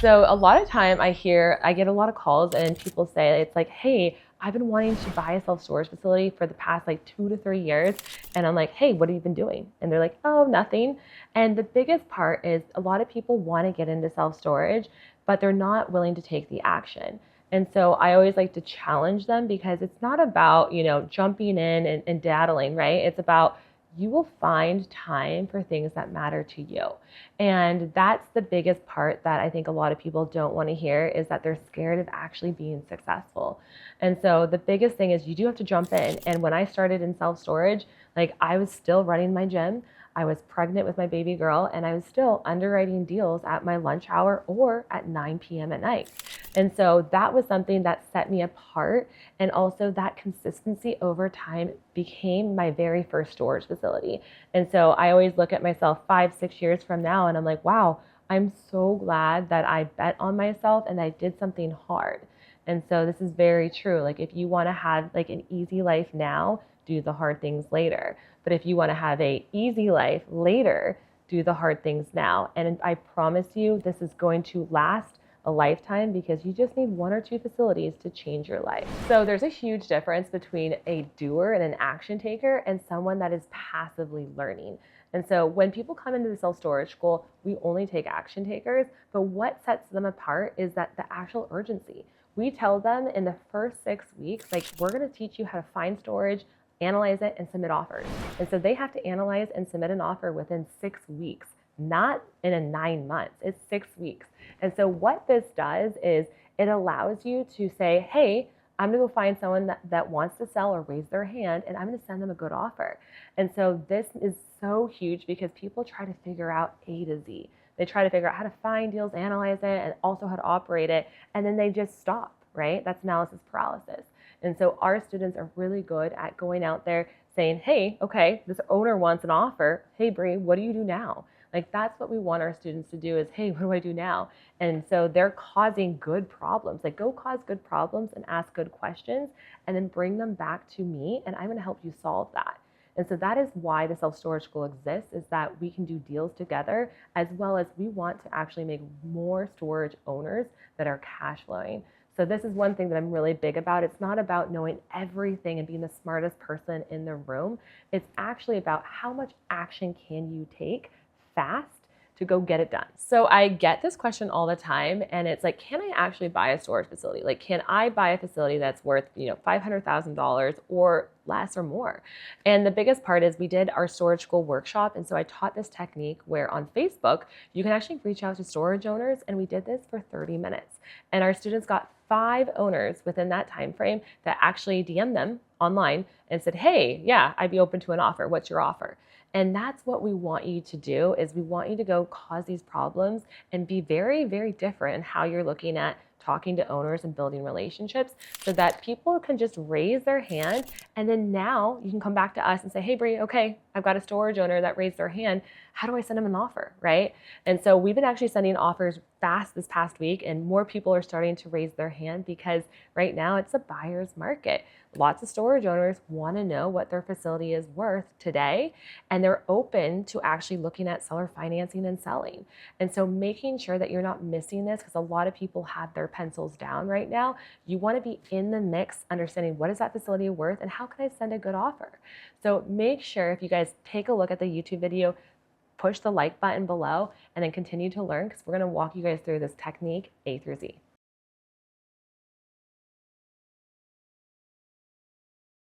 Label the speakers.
Speaker 1: So a lot of time I get a lot of calls and people say it's like, hey, I've been wanting to buy a self-storage facility for the past like 2 to 3 years. And I'm like, hey, what have you been doing? And they're like, oh, nothing. And the biggest part is a lot of people want to get into self-storage, but they're not willing to take the action. And so I always like to challenge them because it's not about, jumping in and daddling, right? It's about you will find time for things that matter to you. And that's the biggest part that I think a lot of people don't want to hear is that they're scared of actually being successful. And so the biggest thing is you do have to jump in. And when I started in self-storage, like I was still running my gym. I was pregnant with my baby girl and I was still underwriting deals at my lunch hour or at 9 p.m. at night. And so that was something that set me apart. And also that consistency over time became my very first storage facility. And so I always look at myself 5, 6 years from now and I'm like, wow, I'm so glad that I bet on myself and I did something hard. And so this is very true. Like if you want to have like an easy life now, do the hard things later. But if you want to have a easy life later, do the hard things now. And I promise you, this is going to last a lifetime because you just need 1 or 2 facilities to change your life. So there's a huge difference between a doer and an action taker and someone that is passively learning. And so when people come into the self-storage school, we only take action takers, but what sets them apart is that the actual urgency. We tell them in the first 6 weeks, like we're gonna teach you how to find storage, analyze it, and submit offers. And so they have to analyze and submit an offer within 6 weeks, not in a 9 months, it's 6 weeks. And so what this does is it allows you to say, hey, I'm gonna go find someone that wants to sell or raise their hand, and I'm gonna send them a good offer. And so this is so huge because people try to figure out A to Z. They try to figure out how to find deals, analyze it, and also how to operate it, and then they just stop, right? That's analysis paralysis. And so our students are really good at going out there saying, hey, okay, this owner wants an offer. Hey, Bree, what do you do now? Like that's what we want our students to do is, hey, what do I do now? And so they're causing good problems. Like go cause good problems and ask good questions and then bring them back to me and I'm going to help you solve that. And so that is why the self-storage school exists, is that we can do deals together as well as we want to actually make more storage owners that are cash flowing. So this is one thing that I'm really big about. It's not about knowing everything and being the smartest person in the room. It's actually about how much action can you take fast to go get it done. So I get this question all the time and it's like, can I actually buy a storage facility? Like, can I buy a facility that's worth, $500,000 or less or more? And the biggest part is we did our storage school workshop. And so I taught this technique where on Facebook, you can actually reach out to storage owners. And we did this for 30 minutes. And our students got 5 owners within that time frame that actually DM'd them online and said, hey, yeah, I'd be open to an offer. What's your offer? And that's what we want you to do is we want you to go cause these problems and be very, very different in how you're looking at talking to owners and building relationships so that people can just raise their hand. And then now you can come back to us and say, hey, Bree, okay, I've got a storage owner that raised their hand. How do I send them an offer, right? And so we've been actually sending offers fast this past week and more people are starting to raise their hand because right now it's a buyer's market. Lots of storage owners want to know what their facility is worth today, and they're open to actually looking at seller financing and selling. And so making sure that you're not missing this, because a lot of people have their pencils down right now. You want to be in the mix, understanding what is that facility worth and how can I send a good offer? So make sure if you guys take a look at the YouTube video, push the like button below and then continue to learn because we're going to walk you guys through this technique A through Z.